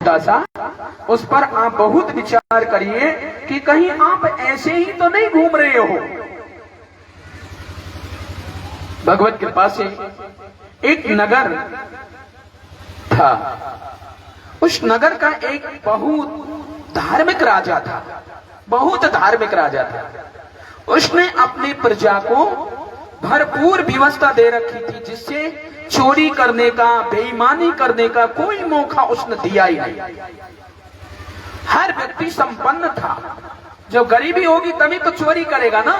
सा, उस पर आप बहुत विचार करिए कि कहीं आप ऐसे ही तो नहीं घूम रहे हो। भगवत कृपा से एक नगर था, उस नगर का एक बहुत धार्मिक राजा था, बहुत धार्मिक राजा था। उसने अपनी प्रजा को भरपूर व्यवस्था दे रखी थी, जिससे चोरी करने का, बेईमानी करने का कोई मौका उसने दिया ही नहीं। हर व्यक्ति संपन्न था, जब गरीबी होगी तभी तो चोरी करेगा ना।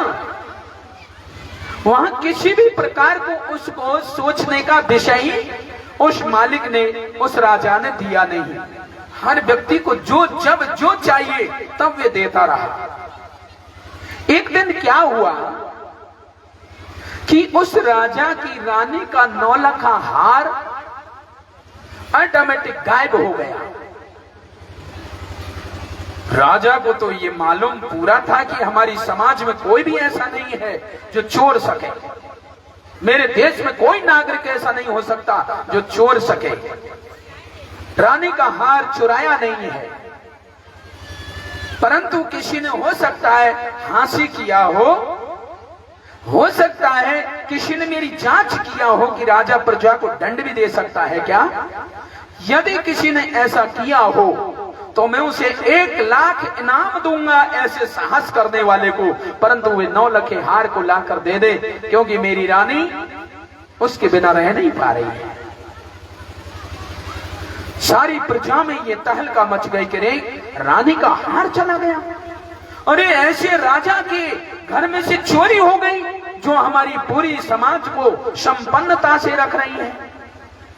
वहां किसी भी प्रकार को उसको सोचने का विषय ही उस मालिक ने, उस राजा ने दिया नहीं। हर व्यक्ति को जो जब जो चाहिए तब वे देता रहा। एक दिन क्या हुआ कि उस राजा की रानी का 9 लखा हार ऑटोमेटिक गायब हो गया। राजा को तो ये मालूम पूरा था कि हमारी समाज में कोई भी ऐसा नहीं है जो चोर सके, मेरे देश में कोई नागरिक ऐसा नहीं हो सकता जो चोर सके। रानी का हार चुराया नहीं है, परंतु किसी ने हो सकता है फांसी किया हो सकता है किसी ने मेरी जांच किया हो कि राजा प्रजा को दंड भी दे सकता है क्या। यदि किसी ने ऐसा किया हो तो मैं उसे 1 लाख इनाम दूंगा ऐसे साहस करने वाले को, परंतु वे 9 लखे हार को लाकर दे दे, क्योंकि मेरी रानी उसके बिना रह नहीं पा रही है। सारी प्रजा में ये तहलका मच गई कि रे रानी का हार चला गया। अरे ऐसे राजा के घर में से चोरी हो गई जो हमारी पूरी समाज को संपन्नता से रख रही है।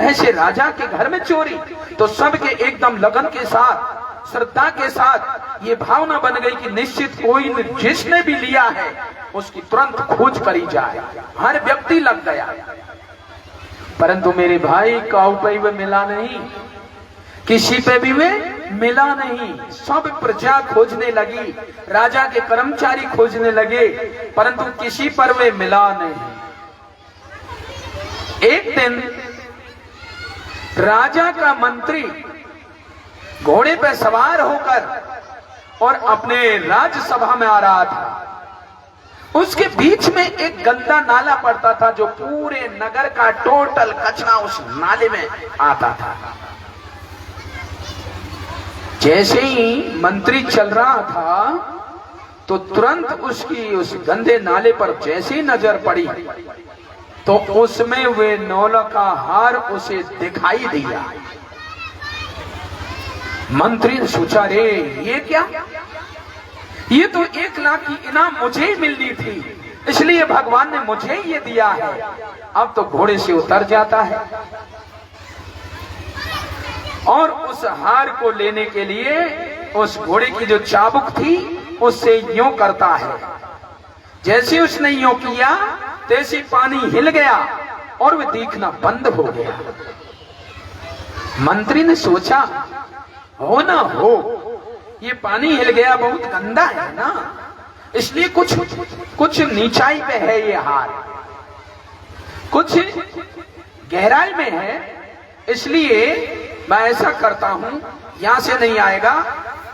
ऐसे राजा के घर में चोरी, तो सबके एकदम लगन के साथ, श्रद्धा के साथ ये भावना बन गई कि निश्चित कोई जिसने भी लिया है उसकी तुरंत खोज करी जाए। हर व्यक्ति लग गया, परंतु मेरे भाई काऊ पे वे मिला नहीं, किसी पे भी वे मिला नहीं। सब प्रजा खोजने लगी, राजा के कर्मचारी खोजने लगे, परंतु किसी पर वे मिला नहीं। एक दिन राजा का मंत्री घोड़े पर सवार होकर और अपने राज्यसभा में आ रहा था। उसके बीच में एक गंदा नाला पड़ता था जो पूरे नगर का टोटल कचरा उस नाले में आता था। जैसे ही मंत्री चल रहा था तो तुरंत उसकी उस गंदे नाले पर जैसे ही नजर पड़ी तो उसमें वे 9 लखा हार उसे दिखाई दिया। मंत्री ने सोचा, रे ये क्या, ये तो 1 लाख की इनाम मुझे ही मिलनी थी, इसलिए भगवान ने मुझे ये दिया है। अब तो घोड़े से उतर जाता है और उस हार को लेने के लिए उस घोड़े की जो चाबुक थी उससे यूं करता है। जैसे उसने यूं किया तैसे पानी हिल गया और वह दिखना बंद हो गया। मंत्री ने सोचा, हो ना हो ये पानी हिल गया, बहुत गंदा है ना, इसलिए कुछ नीचाई पे है ये हार, कुछ गहराई में है, इसलिए मैं ऐसा करता हूं, यहां से नहीं आएगा।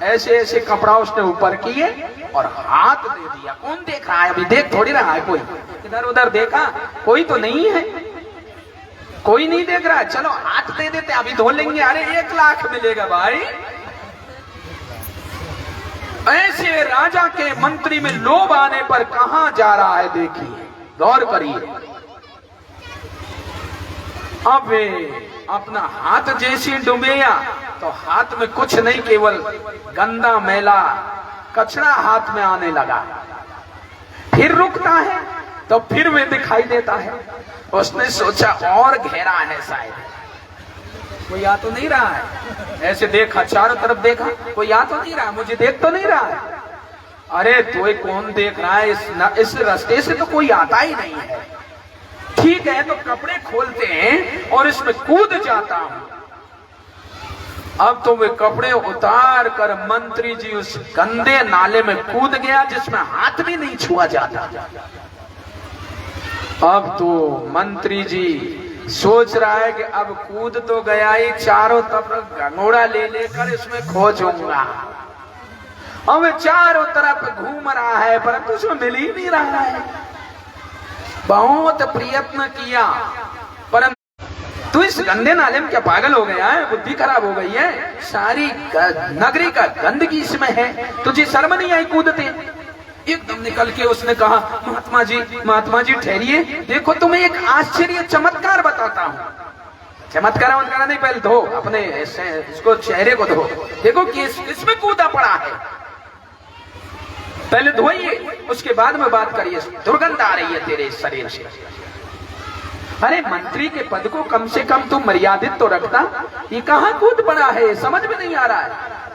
ऐसे ऐसे कपड़ा उसने ऊपर किए और हाथ दे दिया। कौन देख रहा है, अभी देख थोड़ी रहा है कोई, इधर उधर देखा कोई तो नहीं है, कोई नहीं देख रहा है, चलो हाथ दे देते अभी धो लेंगे। अरे 1 लाख मिलेगा भाई। ऐसे राजा के मंत्री में लोभ आने पर कहां जा रहा है, देखिए, गौर करिए। अब अपना हाथ जैसे डुबेया तो हाथ में कुछ नहीं, केवल गंदा मैला कचरा हाथ में आने लगा। फिर रुकता है तो फिर वे दिखाई देता है। उसने सोचा और गहरा है शायद, कोई आ तो नहीं रहा है। ऐसे देखा, चारों तरफ देखा, कोई आ तो नहीं रहा, मुझे देख तो नहीं रहा है। अरे तो कौन देख रहा है, इस रास्ते से तो कोई आता ही नहीं है। ठीक है, तो कपड़े खोलते हैं और इसमें कूद जाता हूं। अब तो वे कपड़े उतार कर मंत्री जी उस गंदे नाले में कूद गया जिसमें हाथ भी नहीं छुआ जाता। अब तो मंत्री जी सोच रहा है कि अब कूद तो गया ही, चारों तरफ घंगोड़ा ले लेकर इसमें खो जाऊंगा। और वो चारों तरफ घूम रहा है परंतु उसमें मिल ही नहीं रहा है। बहुत प्रयत्न किया परंतु तू इस गंदे नाले में क्या पागल हो गया है, बुद्धि खराब हो गई है, सारी नगरी का गंदगी इसमें है, तुझे शर्म नहीं आई कूदते। एकदम निकल के उसने कहा महात्मा जी ठहरिए, देखो तुम्हें एक आश्चर्य चमत्कार बताता हूँ। चमत्कार नहीं, पहले धो अपने इसको चेहरे को धो, देखो किसमें कूदा पड़ा है, पहले धोइए उसके बाद में बात करिए, दुर्गंध आ रही है तेरे शरीर से। अरे मंत्री के पद को कम से कम तुम मर्यादित तो रखता, ये कहां कूद पड़ा है, समझ में नहीं आ रहा है।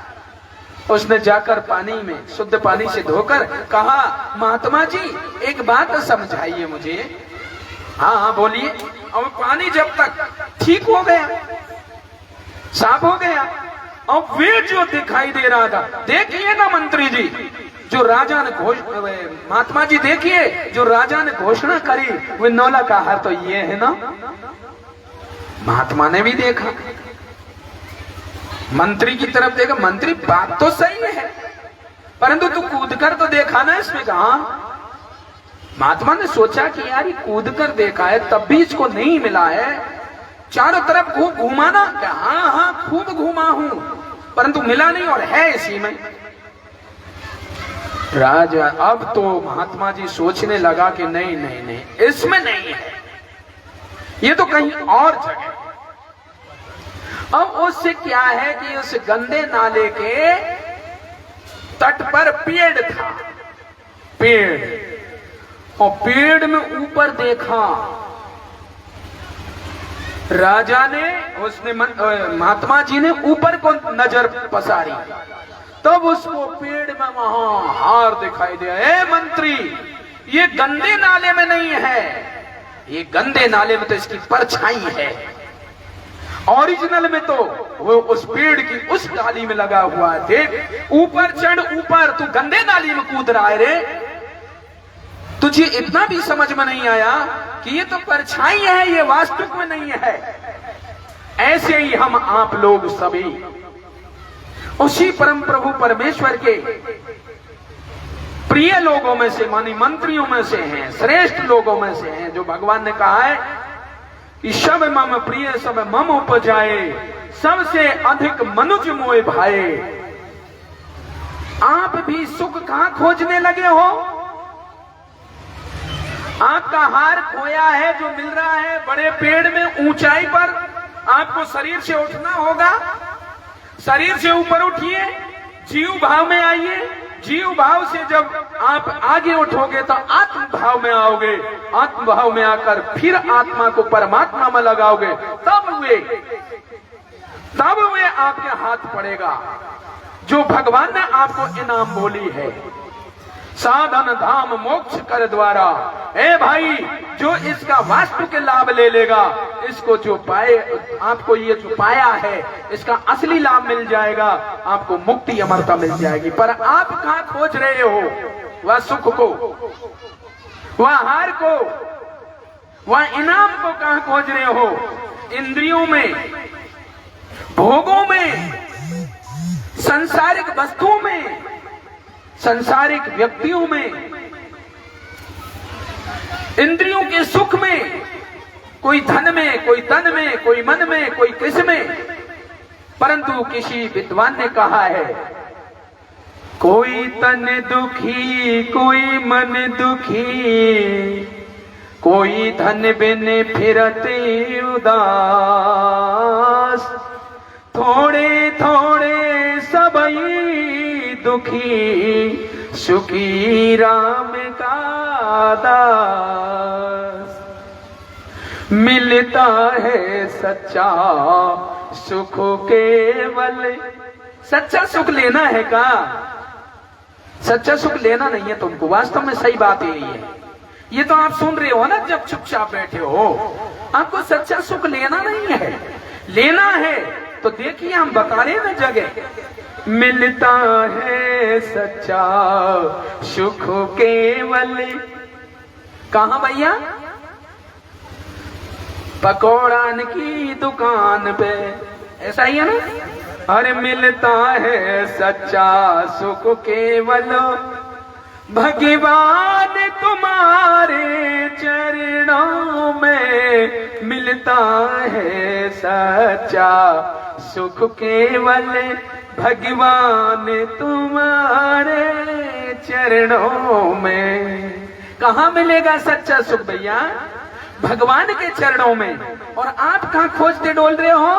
उसने जाकर पानी में शुद्ध पानी से धोकर कहा महात्मा जी एक बात समझाइए मुझे। हाँ बोलिए। और पानी जब तक ठीक हो गया, साफ हो गया, और वे जो दिखाई दे रहा था, देखिए ना मंत्री जी, जो राजा ने महात्मा जी देखिए जो राजा ने घोषणा करी, वे नौलाकार तो ये है ना। महात्मा ने भी देखा, मंत्री की तरफ देखा, मंत्री बात तो सही है परंतु तू कूद कर तो देखा ना इसमें। कहा महात्मा ने सोचा कि यार ये कूद कर देखा है तब भी इसको नहीं मिला है, चारों तरफ खूब घुमाना, हाँ खूब घुमा हूं परंतु मिला नहीं, और है इसी में। राजा अब तो महात्मा जी सोचने लगा कि नहीं इसमें नहीं है, ये तो कहीं और जगह। अब उससे क्या है कि उस गंदे नाले के तट पर पेड़ था, और पेड़ में ऊपर देखा राजा ने, उसने महात्मा जी ने ऊपर को नजर पसारी, तब उसको पेड़ में वहां हार दिखाई दिया। ए मंत्री, ये गंदे नाले में नहीं है, ये गंदे नाले में तो इसकी परछाई है, ओरिजिनल में तो वो उस पेड़ की उस डाली में लगा हुआ है। देख ऊपर चढ़, ऊपर तू गंदे नाली में कूद रहा है रे, तुझे इतना भी समझ में नहीं आया कि ये तो परछाई है, ये वास्तविक में नहीं है। ऐसे ही हम आप लोग सभी उसी परम प्रभु परमेश्वर के प्रिय लोगों में से, मानी मंत्रियों में से हैं, श्रेष्ठ लोगों में से हैं, जो भगवान ने कहा है कि सब मम प्रिय सब मम उपजाए, सबसे अधिक मनुज मोए भाए। आप भी सुख कहां खोजने लगे हो? आपका हार खोया है जो मिल रहा है बड़े पेड़ में ऊंचाई पर, आपको शरीर से उठना होगा, शरीर से ऊपर उठिए, जीव भाव में आइए, जीव भाव से जब आप आगे उठोगे तो आत्म भाव में आओगे, आत्म भाव में आकर फिर आत्मा को परमात्मा में लगाओगे, तब वे आपके हाथ पड़ेगा जो भगवान ने आपको इनाम बोली है। साधन धाम मोक्ष कर द्वारा, ए भाई जो इसका वास्तु के लाभ ले लेगा, इसको जो पाए, आपको ये जो पाया है इसका असली लाभ मिल जाएगा, आपको मुक्ति अमरता मिल जाएगी। पर आप कहां खोज रहे हो वह सुख को, वह हार को, वह इनाम को कहां खोज रहे हो? इंद्रियों में, भोगों में, सांसारिक वस्तुओं में, सांसारिक व्यक्तियों में, इंद्रियों के सुख में, कोई धन में, कोई तन में, कोई मन में, कोई किस में। परंतु किसी विद्वान ने कहा है, कोई तन दुखी कोई मन दुखी, कोई धन बिन फिरते उदास, थोड़े थोड़े सबई दुखी, सुखी राम का दास। मिलता है सच्चा सुख केवल, सच्चा सुख लेना है का? सच्चा सुख लेना नहीं है तुमको, वास्तव में सही बात यही है। ये तो आप सुन रहे हो ना जब चुपचाप बैठे हो, आपको सच्चा सुख लेना नहीं है, लेना है तो देखिए हम बता रहे हैं जगह, मिलता है सच्चा सुख केवल। कहां भैया? पकौड़ान की दुकान पे, ऐसा ही है ना। अरे मिलता है सच्चा सुख केवल भगवान तुम्हारे चरणों में, मिलता है सच्चा सुख केवल भगवान तुम्हारे चरणों में। कहाँ मिलेगा सच्चा सुख भैया? भगवान के चरणों में। और आप कहाँ खोजते डोल रहे हो?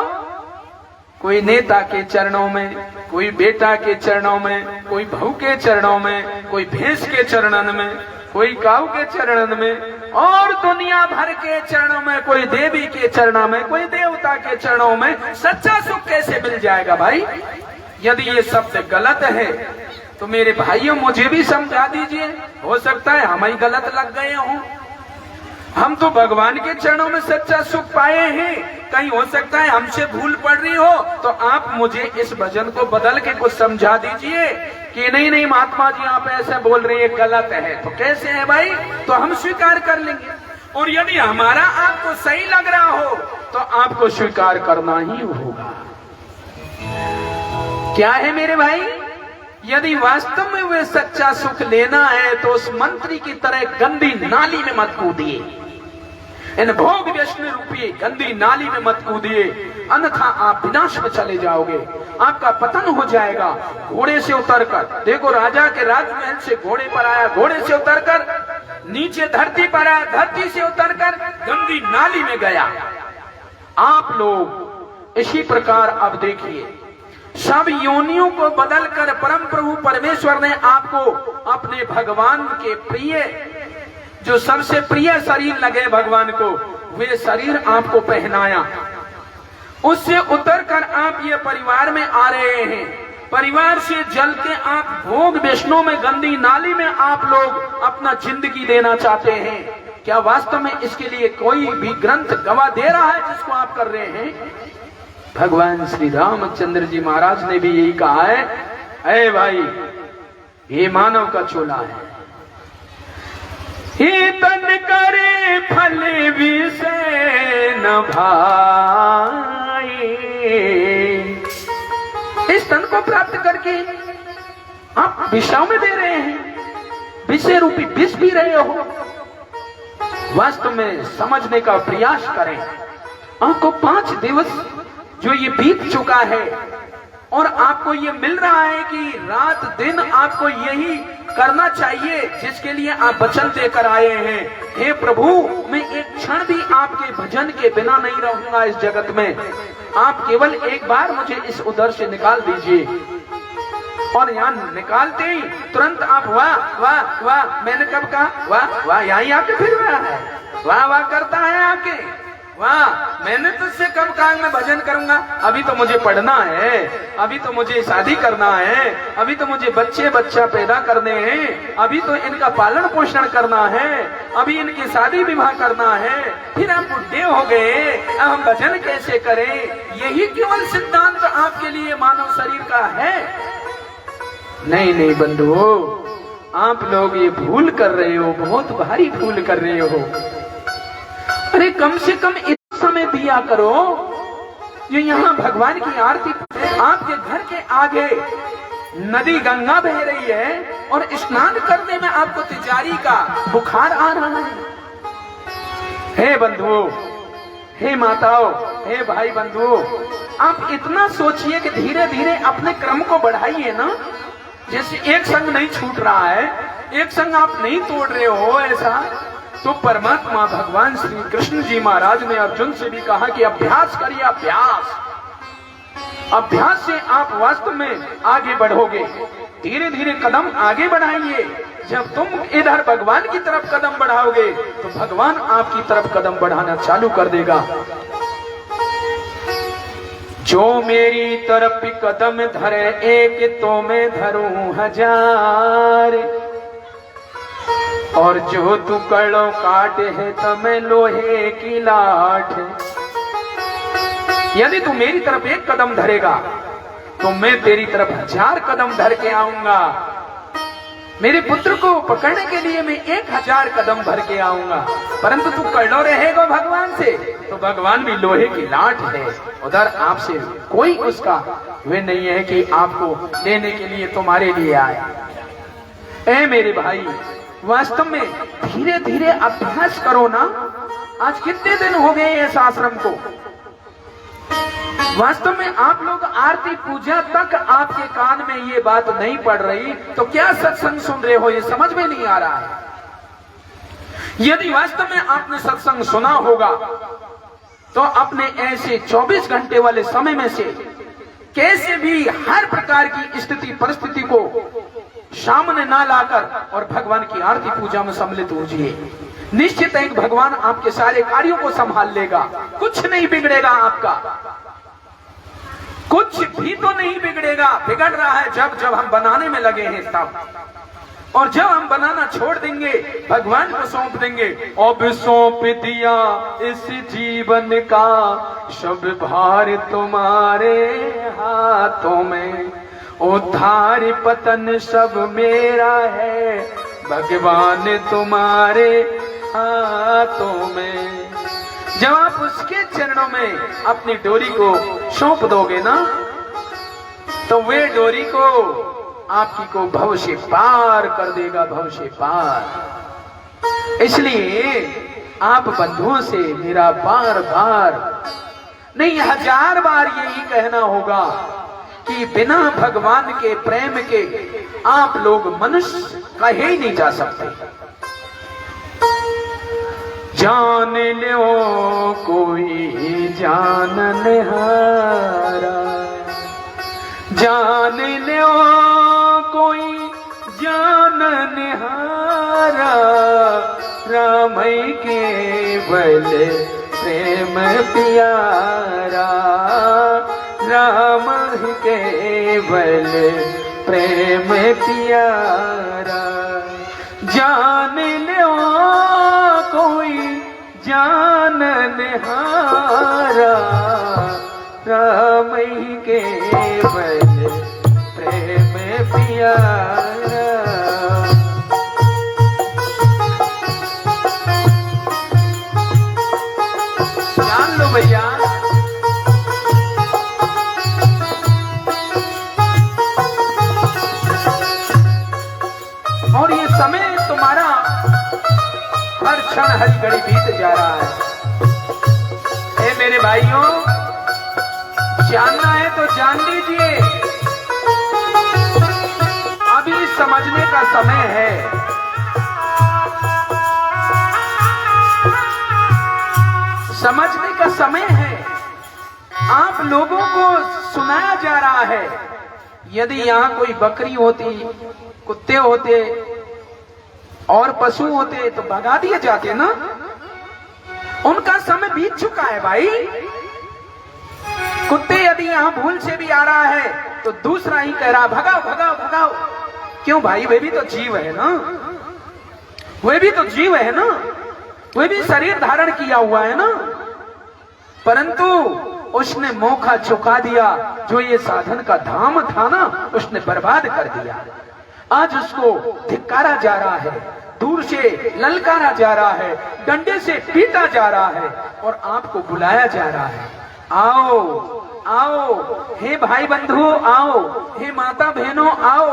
कोई नेता के चरणों में, कोई बेटा के चरणों में, कोई बहू के चरणों में, कोई भैंस के चरणन में, कोई काऊ के चरणन में, और दुनिया भर के चरणों में, कोई देवी के चरणों में, कोई देवता के चरणों में। सच्चा सुख कैसे मिल जाएगा भाई? यदि ये शब्द गलत है तो मेरे भाइयों मुझे भी समझा दीजिए। हो सकता है हम ही गलत लग गए हों। हम तो भगवान के चरणों में सच्चा सुख पाए हैं, कहीं हो सकता है हमसे भूल पड़ रही हो तो आप मुझे इस भजन को बदल के कुछ समझा दीजिए कि नहीं नहीं महात्मा जी आप ऐसे बोल रहे हैं, गलत है। तो कैसे है भाई? तो हम स्वीकार कर लेंगे। और यदि हमारा आपको सही लग रहा हो तो आपको स्वीकार करना ही होगा। क्या है मेरे भाई? यदि वास्तव में वे सच्चा सुख लेना है तो उस मंत्री की तरह गंदी नाली में मत कूदिए, इन भोग व्यसन रूपी गंदी नाली में मत कूदिए, अन्यथा आप विनाश में चले जाओगे, आपका पतन हो जाएगा। घोड़े से उतरकर देखो, राजा के राजमहल से घोड़े पर आया, घोड़े से उतरकर नीचे धरती पर आया, धरती से उतरकर गंदी नाली में गया। आप लोग इसी प्रकार अब देखिए, सब योनियों को बदलकर परम प्रभु परमेश्वर ने आपको अपने भगवान के प्रिय, जो सबसे प्रिय शरीर लगे भगवान को, वे शरीर आपको पहनाया। उससे उतरकर आप ये परिवार में आ रहे हैं। परिवार से जल के आप भोग वैष्णव में, गंदी नाली में आप लोग अपना जिंदगी देना चाहते हैं। क्या वास्तव में इसके लिए कोई भी ग्रंथ गवाह दे रहा है जिसको आप कर रहे हैं? भगवान श्री रामचंद्र जी महाराज ने भी यही कहा है, अरे भाई ये मानव का चोला है, ही तन करे फल विषय न भाई। इस तन को प्राप्त करके आप विषयों में दे रहे हैं, विषय रूपी विष पी रहे हो। वास्तव में समझने का प्रयास करें। आपको 5 दिवस जो ये बीत चुका है और आपको ये मिल रहा है कि रात दिन आपको यही करना चाहिए जिसके लिए आप वचन देकर आए हैं। हे प्रभु, मैं एक क्षण भी आपके भजन के बिना नहीं रहूंगा इस जगत में। आप केवल एक बार मुझे इस उदर से निकाल दीजिए। और यहाँ निकालते ही तुरंत आप वाह वाह वाह, मैंने कब कहा वाह वाह? यहीं आके फिर रहा है, वाह वाह करता है आके, वाह मैंने तुझसे कब कहा मैं भजन करूंगा? अभी तो मुझे पढ़ना है, अभी तो मुझे शादी करना है, अभी तो मुझे बच्चा पैदा करने हैं, अभी तो इनका पालन पोषण करना है, अभी इनकी शादी विवाह करना है, फिर हम बुढ़े हो गए, अब हम भजन कैसे करें? यही केवल सिद्धांत आपके लिए मानव शरीर का है? नहीं नहीं बंधुओं, आप लोग ये भूल कर रहे हो, बहुत भारी भूल कर रहे हो। अरे कम से कम इस समय दिया करो जो यहाँ भगवान की आरती। आपके घर के आगे नदी गंगा बह रही है और स्नान करने में आपको तिजारी का बुखार आ रहा है। हे बंधुओं, हे माताओं, हे भाई बंधुओं, आप इतना सोचिए कि धीरे धीरे अपने क्रम को बढ़ाइए ना। जैसे एक संग नहीं छूट रहा है, एक संग आप नहीं तोड़ रहे हो, ऐसा तो परमात्मा भगवान श्री कृष्ण जी महाराज ने अर्जुन से भी कहा कि अभ्यास करिए, अभ्यास। अभ्यास से आप वास्तव में आगे बढ़ोगे। धीरे धीरे कदम आगे बढ़ाइए। जब तुम इधर भगवान की तरफ कदम बढ़ाओगे तो भगवान आपकी तरफ कदम बढ़ाना चालू कर देगा। जो मेरी तरफ कदम धरे एक तो मैं धरूं 1000, और जो तू कड़ों काटे है तो मैं लोहे की लाठ। यदि तू मेरी तरफ एक कदम धरेगा तो मैं तेरी तरफ 1000 कदम धर के आऊंगा। मेरे पुत्र को पकड़ने के लिए मैं 1000 कदम भर के आऊंगा, परंतु तू कड़ो रहेगा भगवान से, तो भगवान भी लोहे की लाट है। उधर आपसे कोई उसका वे नहीं है कि आपको लेने के लिए तुम्हारे लिए आए। ऐ मेरे भाई, वास्तव में धीरे धीरे अभ्यास करो ना। आज कितने दिन हो गए इस आश्रम को, वास्तव में आप लोग आरती पूजा तक आपके कान में ये बात नहीं पड़ रही, तो क्या सत्संग सुन रहे हो ये समझ में नहीं आ रहा है। यदि वास्तव में आपने सत्संग सुना होगा तो अपने ऐसे 24 घंटे वाले समय में से कैसे भी हर प्रकार की स्थिति परिस्थिति को सामने ना लाकर और भगवान की आरती पूजा में सम्मिलित होजिए। निश्चित है भगवान आपके सारे कार्यों को संभाल लेगा, कुछ नहीं बिगड़ेगा आपका, कुछ भी तो नहीं बिगड़ेगा। बिगड़ रहा है जब हम बनाने में लगे हैं तब, और जब हम बनाना छोड़ देंगे भगवान को सौंप देंगे। अब सौंप दिया इस जीवन का सब भार तुम्हारे हाथों में, उद्धार पतन सब मेरा है भगवान तुम्हारे हाथों में। जब आप उसके चरणों में अपनी डोरी को सौंप दोगे ना, तो वे डोरी को आपकी को भव से पार कर देगा, भव से पार। इसलिए आप बंधुओं से मेरा बार बार नहीं 1000 बार यही कहना होगा कि बिना भगवान के प्रेम के आप लोग मनुष्य कहे ही नहीं जा सकते। जान लो कोई जानन हारा, जान लो कोई जानन हारा, राम केवल प्रेम प्यारा, राम केवल प्रेम प्यारा। जान लो कोई जानन हारा, राम केवल प्रेम प्यारा। जान लो भैया, और ये समय तुम्हारा हर क्षण हर घड़ी बीत जा रहा है। ए मेरे भाइयों, जानना है तो जान लीजिए, अभी समझने का समय है। समझने का समय है। आप लोगों को सुनाया जा रहा है। यदि यहाँ कोई बकरी होती, कुत्ते होते और पशु होते तो भगा दिए जाते ना। उनका समय बीत चुका है भाई। कुत्ते यदि यहाँ भूल से भी आ रहा है तो दूसरा ही कह रहा भगाओ भगाओ भगाओ। क्यों भाई, वे भी तो जीव है ना, वे भी तो जीव है ना, वे भी शरीर धारण किया हुआ है ना। परंतु उसने मौका चुका दिया, जो ये साधन का धाम था ना, उसने बर्बाद कर दिया। आज उसको धिक्कारा जा रहा है, दूर से ललकारा जा रहा है, डंडे से पीटा जा रहा है और आपको बुलाया जा रहा है। आओ आओ हे भाई बंधु, आओ हे माता बहनों, आओ।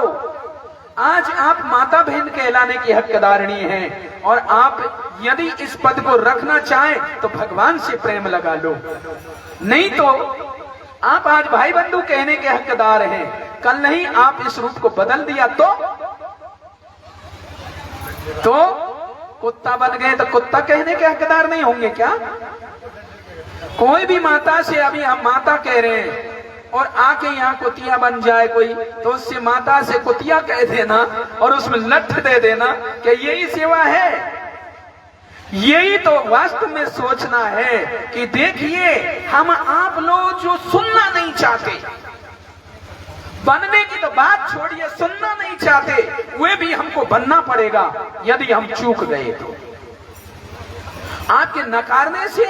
आज आप माता बहन कहलाने की हकदारणी हैं, और आप यदि इस पद को रखना चाहें तो भगवान से प्रेम लगा लो, नहीं तो आप आज भाई बंधु कहने के हकदार हैं। कल नहीं आप इस रूप को बदल दिया तो कुत्ता बन गए तो कुत्ता कहने के हकदार नहीं होंगे क्या? कोई भी माता से अभी हम माता कह रहे हैं और आके यहाँ कुतिया बन जाए कोई, तो उससे माता से कुतिया कह देना और उसमें लठ दे देना कि यही सेवा है। यही तो वास्तव में सोचना है कि देखिए, हम आप लोग जो सुनना नहीं चाहते, बनने की तो बात छोड़िए, सुनना नहीं चाहते, वे भी हमको बनना पड़ेगा यदि हम चूक गए तो। आपके नकारने से,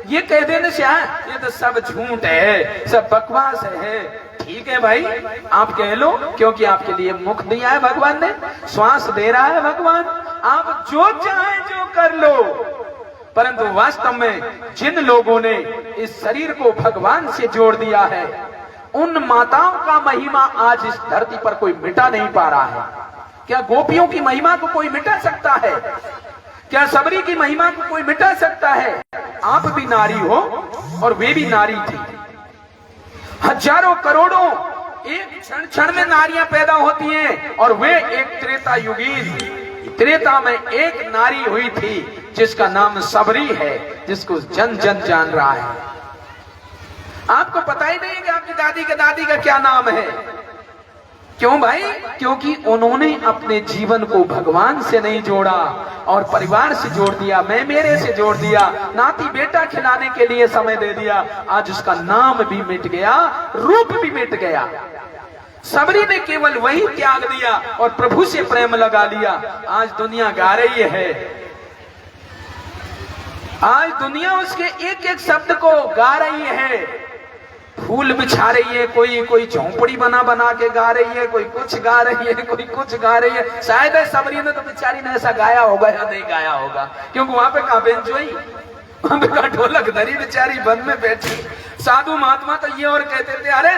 ये कह देने से ये तो सब झूठ है, सब बकवास है, ठीक है भाई, आप कह लो, क्योंकि आपके लिए मुख दिया है भगवान ने, श्वास दे रहा है भगवान, आप जो चाहे जो कर लो। परंतु वास्तव में जिन लोगों ने इस शरीर को भगवान से जोड़ दिया है, उन माताओं का महिमा आज इस धरती पर कोई मिटा नहीं पा रहा है। क्या गोपियों की महिमा को कोई मिटा सकता है? क्या सबरी की महिमा को कोई मिटा सकता है? आप भी नारी हो और वे भी नारी थी। हजारों करोड़ों एक क्षण क्षण में नारियां पैदा होती हैं, और वे एक त्रेता युगीन, त्रेता में एक नारी हुई थी जिसका नाम सबरी है, जिसको जन जन जान रहा है। आपको पता ही नहीं कि आपकी दादी के दादी का क्या नाम है। क्यों भाई? क्योंकि उन्होंने अपने जीवन को भगवान से नहीं जोड़ा और परिवार से जोड़ दिया, मैं मेरे से जोड़ दिया, नाती बेटा खिलाने के लिए समय दे दिया। आज उसका नाम भी मिट गया, रूप भी मिट गया। सबरी ने केवल वही त्याग दिया और प्रभु से प्रेम लगा लिया। आज दुनिया गा रही है, आज दुनिया उसके एक एक शब्द को गा रही है, फूल बिछा रही है, कोई झोंपड़ी बना बना के गा रही है, कोई कुछ गा रही है, कोई कुछ गा रही है। शायद सबरी ने तो बेचारी ने ऐसा गाया होगा या नहीं गाया होगा, क्योंकि वहां पे कहा बेंच हुई, वहां पे कहा ढोलक धरी, बेचारी वन में बैठी। साधु महात्मा तो ये और कहते थे, अरे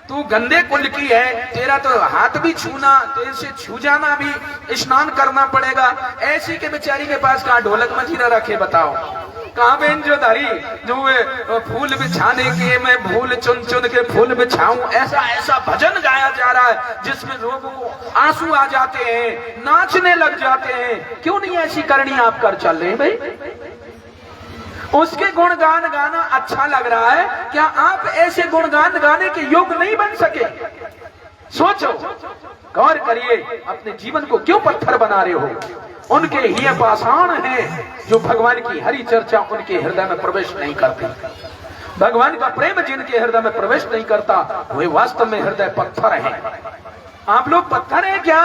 तू गंदे कुल की है, तेरा तो हाथ भी छूना, तेरे से छू जाना भी स्नान करना पड़ेगा। ऐसी के बेचारी के पास कहा ढोलक मजीरा रखे, बताओ कहाँ बेन जो धरी, जो फूल बिछाने के मैं फूल चुन चुन के फूल बिछाऊं, ऐसा भजन गाया जा रहा है जिसमें लोगों को आंसू आ जाते हैं, नाचने लग जाते हैं। क्यों नहीं ऐसी करनी आप कर चल रहे हैं भाई? उसके गुणगान गाना अच्छा लग रहा है, क्या आप ऐसे गुणगान गाने के योग्य नहीं बन सके? सोचो, गौर करिए, अपने जीवन को क्यों पत्थर बना रहे हो? उनके ही पाषाण हैं जो भगवान की हरि चर्चा उनके हृदय में प्रवेश नहीं करती। भगवान का प्रेम जिनके हृदय में प्रवेश नहीं करता, वे वास्तव में हृदय पत्थर हैं। आप लोग पत्थर हैं क्या?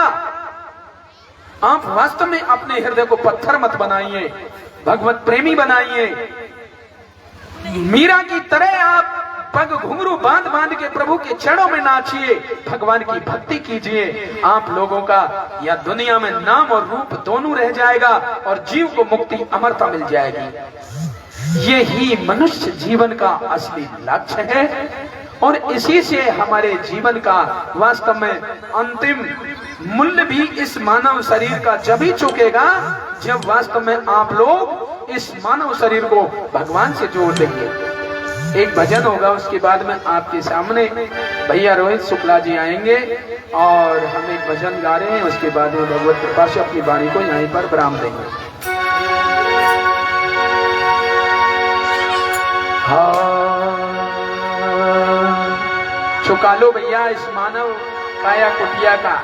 आप वास्तव में अपने हृदय को पत्थर मत बनाइए, भगवत प्रेमी बनाइए। मीरा की तरह आप पग घुंघरू बांध बांध के प्रभु के चरणों में नाचिए, भगवान की भक्ति कीजिए। आप लोगों का या दुनिया में नाम और रूप दोनों रह जाएगा और जीव को मुक्ति अमरता मिल जाएगी। यही मनुष्य जीवन का असली लक्ष्य है, और इसी से हमारे जीवन का वास्तव में अंतिम मूल्य भी इस मानव शरीर का जब ही चुकेगा जब वास्तव में आप लोग इस मानव शरीर को भगवान से जोड़ देंगे। एक भजन होगा, उसके बाद में आपके सामने भैया रोहित शुक्ला जी आएंगे और हम एक भजन गा रहे हैं। उसके बाद में भगवत कृपा से अपनी वाणी को यहीं पर विराम देंगे। चुका लो भैया इस मानव काया कुटिया का।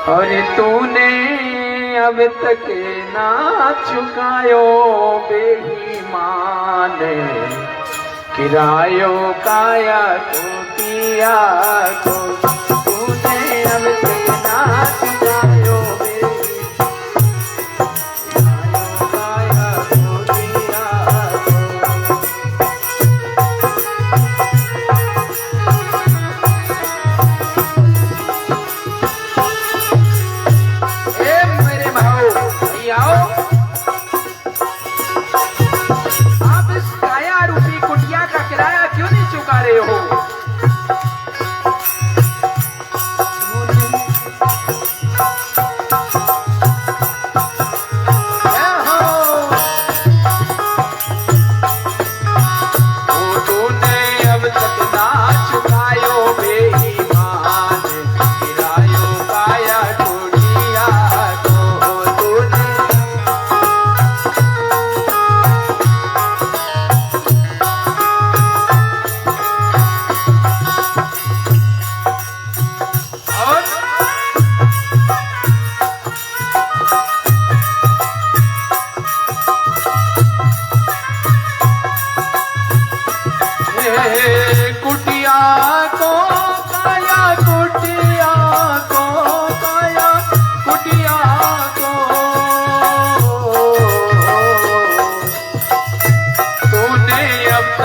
अरे तूने अब तक ना चुकायो बेईमान, किरायो काया कुटिया को। तूने अब तक ना चुकायो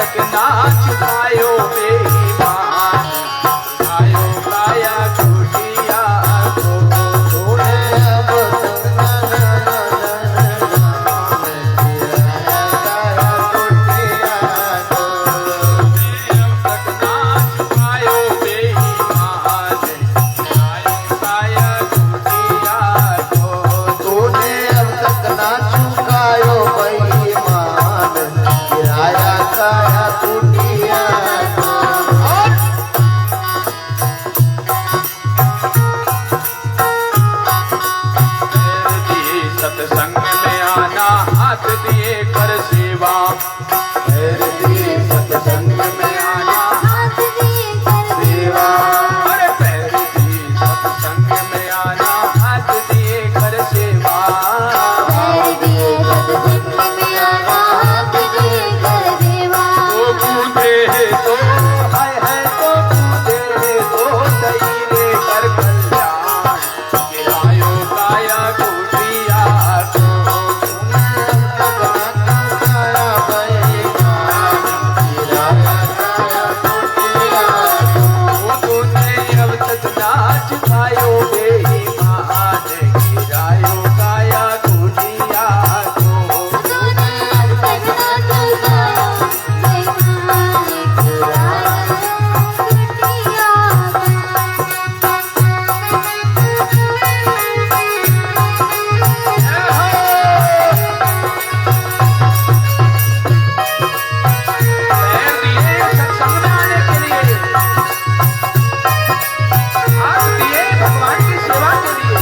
तक ना चुकायो बेईमान, आयो काया कुटिया को। तूने अब तक ना चुकायो बेईमान, आयो काया कुटिया को। तूने अब तक ना चुकायो बेईमान, गिराया काया कुटिया को। पैर दिए सत्संग में आना, हाथ दिए कर सेवा। पैर दिए सत्संग में आना, हाथ दिए कर सेवा। अरे पैर दिए सत्संग में आना, हाथ दिए कर सेवा। पैर दिए सत्संग में आना, हाथ दिए कर सेवा। तो कूदे तो हाय हाय, तो कूदे तो सही रे कर कल्याण, गिरायो काया कुटिया को। वो तूने अब तक ना चुकायो बेईमान, गिरायो काया कुटिया को। तूने अब तक ना चुकाया बेईमान, गिराया कुटिया पैर दिए सत्संग में आने के लिए, हाथ दिए भगवान की सेवा के लिए।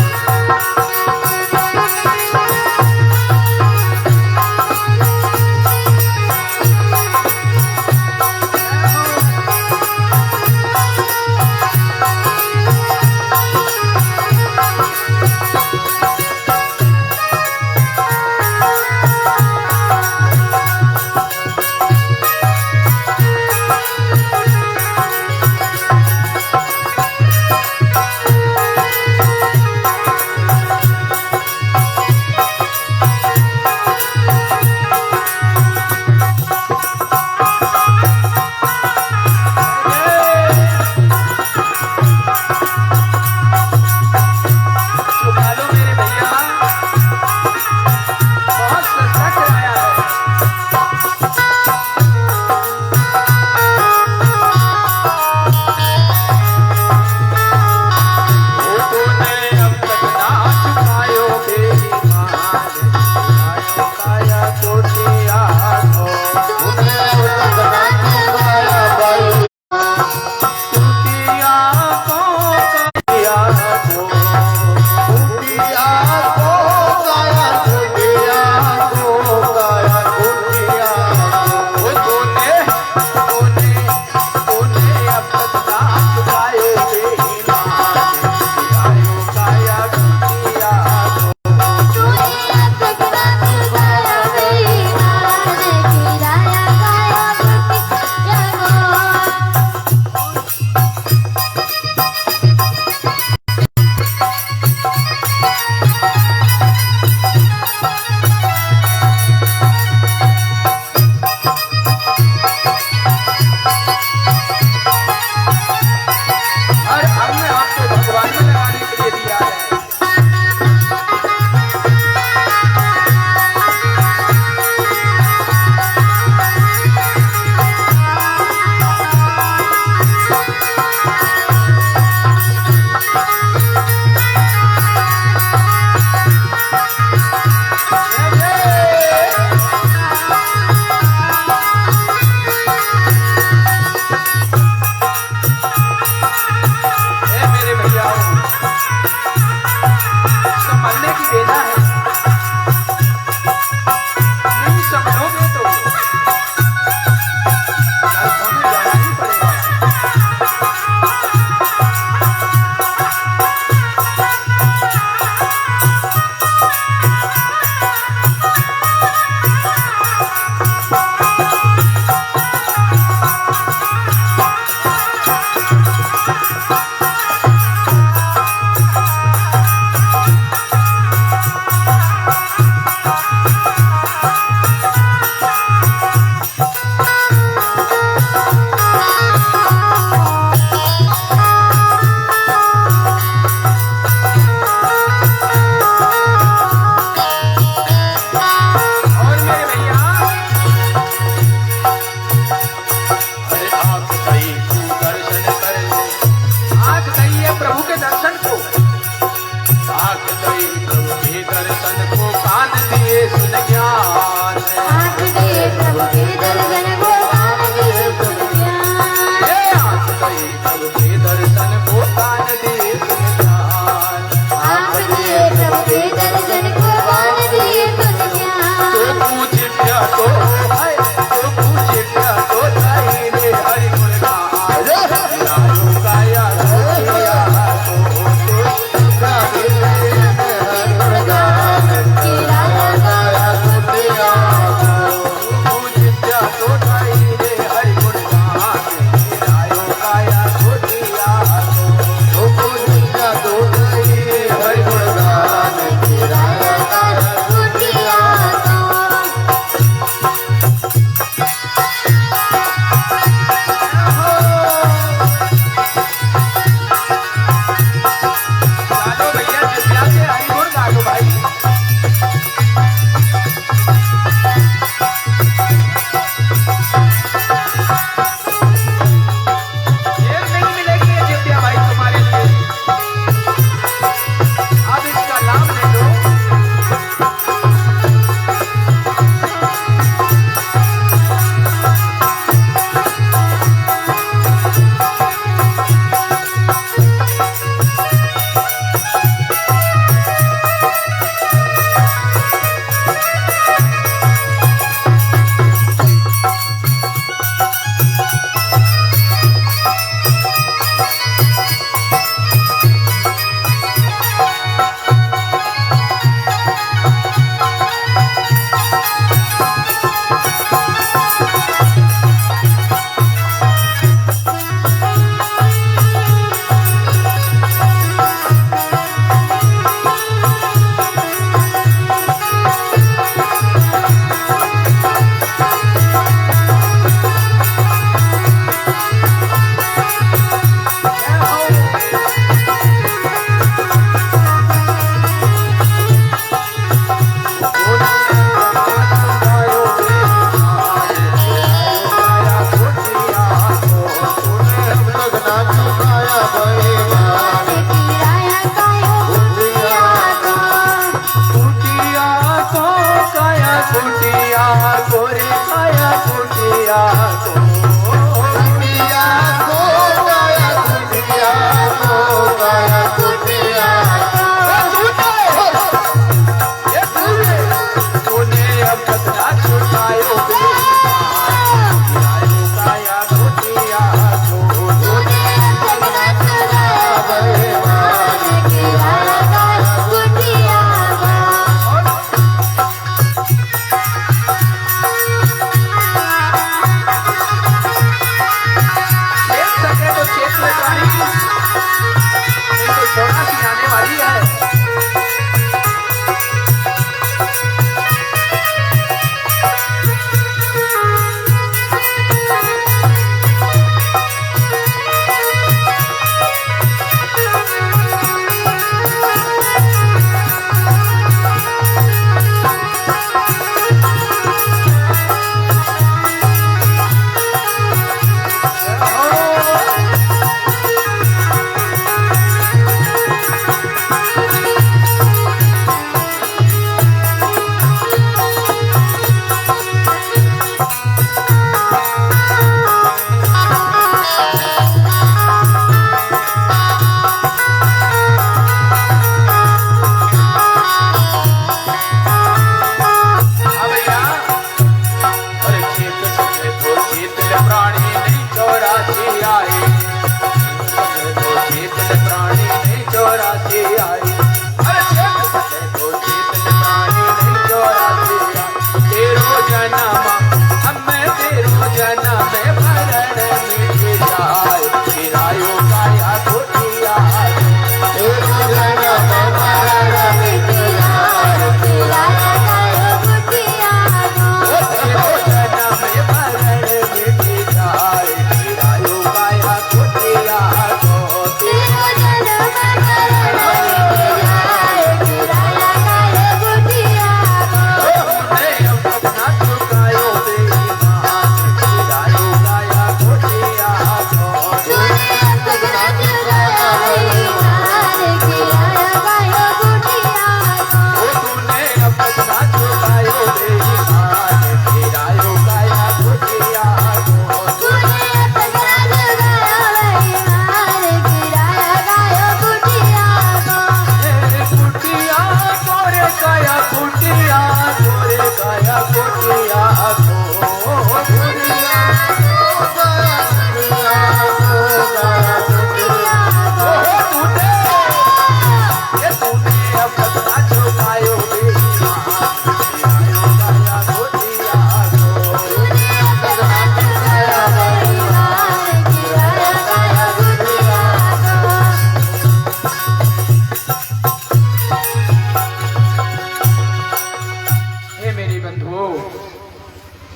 चुका लो मेरे भैया, बहुत सस्ता किराया है। वो तूने अब तक ना चुकायो बेईमान, गिरायो काया कुटिया को। कुटिया को, कुटिया को। कुटिया को कुटिया को गाया कुटिया को गाया कुटिया तूने अब तक ना छुपायो गाया कुटिया को तूने अपना चुराया बेईमान गिराया गाया कुटिया को खेल सके तो खेत में जानी नहीं तो छोड़ा सी आने वाली है।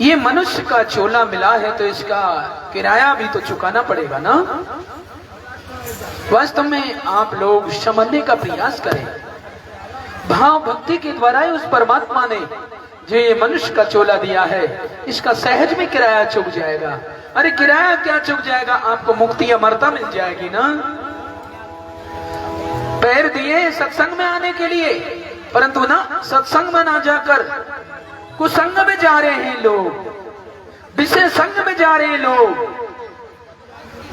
ये मनुष्य का चोला मिला है तो इसका किराया भी तो चुकाना पड़ेगा ना। वास्तव में आप लोग समझने का प्रयास करें। भाव भक्ति के द्वारा ही उस परमात्मा ने जो ये मनुष्य का चोला दिया है इसका सहज में किराया चुक जाएगा। अरे किराया क्या चुक जाएगा, आपको मुक्ति अमरता मिल जाएगी ना। पैर दिए सत्संग में आने के लिए, परंतु ना सत्संग में ना जाकर कुसंग में जा रहे हैं लोग, विषय संग में जा रहे हैं लोग,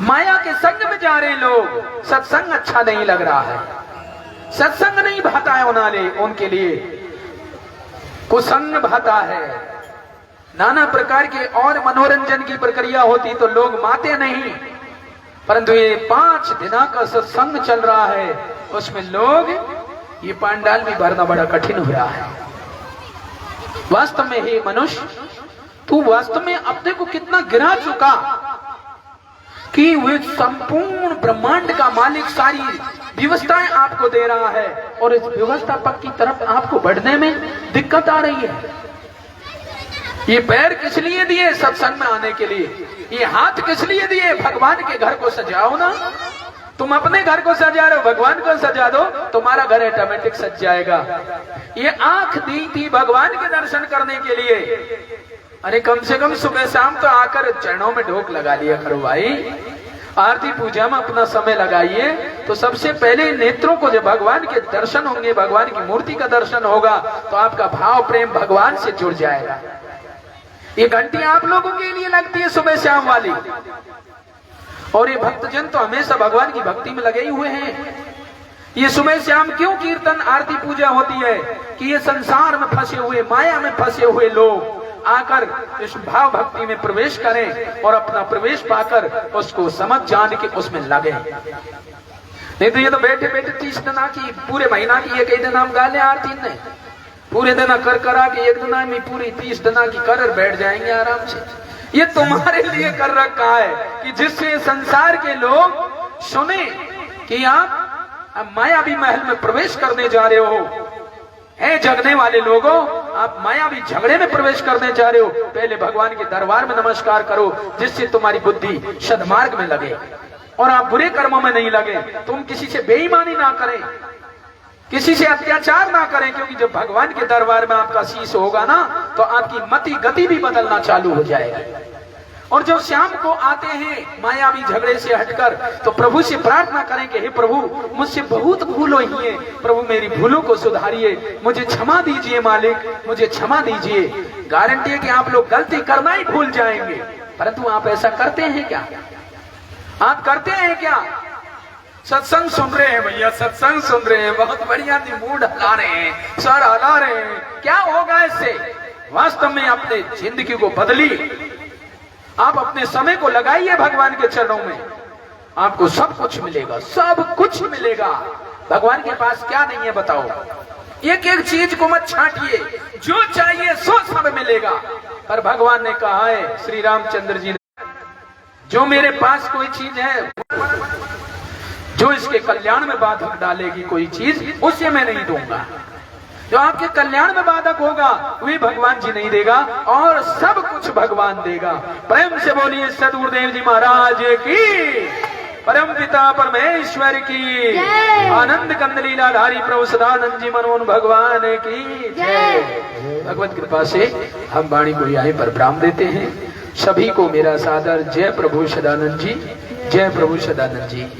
माया के संग में जा रहे हैं लोग। सत्संग अच्छा नहीं लग रहा है, सत्संग नहीं भाता है उनके लिए, कुसंग भाता है। नाना प्रकार के और मनोरंजन की प्रक्रिया होती तो लोग माते नहीं, परंतु ये 5 दिना का सत्संग चल रहा है, उसमें लोग ये पांडाल भी भरना बड़ा कठिन हो रहा है। वास्तव में हे मनुष्य, तू वास्तव में अपने को कितना गिरा चुका कि वे संपूर्ण ब्रह्मांड का मालिक सारी व्यवस्थाएं आपको दे रहा है और इस व्यवस्थापक की तरफ आपको बढ़ने में दिक्कत आ रही है। ये पैर किस लिए दिए? सत्संग में आने के लिए। ये हाथ किस लिए दिए? भगवान के घर को सजाओ ना। तुम अपने घर को सजा रहे हो, भगवान को सजा दो, तुम्हारा घर ऑटोमेटिक सज जाएगा। ये आंख दी थी भगवान के दर्शन करने के लिए, अरे कम से कम सुबह शाम तो आकर चरणों में ढोक लगा लिया करो भाई। आरती पूजा में अपना समय लगाइए तो सबसे पहले नेत्रों को जब भगवान के दर्शन होंगे, भगवान की मूर्ति का दर्शन होगा तो आपका भाव प्रेम भगवान से जुड़ जाएगा। ये घंटी आप लोगों के लिए लगती है सुबह शाम वाली, और ये भक्तजन तो हमेशा भगवान की भक्ति में लगे ही हुए हैं। ये सुबह शाम क्यों कीर्तन आरती पूजा होती है कि ये संसार में फंसे हुए, माया में फंसे हुए लोग आकर इस भाव भक्ति में प्रवेश करें और अपना प्रवेश पाकर उसको समझ जान के उसमें लगे। नहीं तो ये तो बैठे बैठे 30 दिना की, पूरे महीना की एक ही दिन हम गा ले आरती ने, पूरे दिन कर करा के एक दिन में पूरी 30 दिना की कर बैठ जाएंगे आराम से। ये तुम्हारे लिए कर रखा है कि जिससे संसार के लोग सुने कि आप मायावी महल में प्रवेश करने जा रहे हो। है जगने वाले लोगों, आप मायावी झगड़े में प्रवेश करने जा रहे हो, पहले भगवान के दरबार में नमस्कार करो, जिससे तुम्हारी बुद्धि सद्मार्ग में लगे और आप बुरे कर्मों में नहीं लगे। तुम किसी से बेईमानी ना करें, किसी से अत्याचार ना करें, क्योंकि जब भगवान के दरबार में आपका शीश होगा ना तो आपकी मति गति भी बदलना चालू हो जाएगी। और जब शाम को आते हैं मायावी झगड़े से हटकर, तो प्रभु से प्रार्थना करें कि हे प्रभु, मुझसे बहुत भूल हुई है, प्रभु मेरी भूलों को सुधारिए, मुझे क्षमा दीजिए मालिक, मुझे क्षमा दीजिए। गारंटी है कि आप लोग गलती करना ही भूल जाएंगे, परंतु आप ऐसा करते हैं क्या? आप करते हैं क्या? सत्संग सुन रहे हैं भैया, सत्संग सुन रहे हैं, बहुत बढ़िया मूड हिला रहे हैं, सर हिला रहे हैं, क्या होगा इससे? वास्तव में अपने जिंदगी को बदली, आप अपने समय को लगाइए भगवान के चरणों में, आपको सब कुछ मिलेगा, सब कुछ मिलेगा। भगवान के पास क्या नहीं है बताओ? एक एक चीज को मत छांटिए, जो चाहिए सो सब मिलेगा। पर भगवान ने कहा है, श्री रामचंद्र जी ने, जो मेरे पास कोई चीज है जो इसके कल्याण में बाधक डालेगी कोई चीज, उसे मैं नहीं दूंगा। जो आपके कल्याण में बाधक होगा वही भगवान जी नहीं देगा, और सब कुछ भगवान देगा। प्रेम से बोलिए सदगुरुदेव जी महाराज की, परम पिता परमेश्वर की, आनंद कंद लीलाधारी प्रभु सदानंद जी मनोहर भगवान की जय। भगवत कृपा से हम वाणी को यहीं पर विराम देते हैं। सभी को मेरा सादर जय प्रभु सदानंद जी, जय प्रभु सदानंद जी।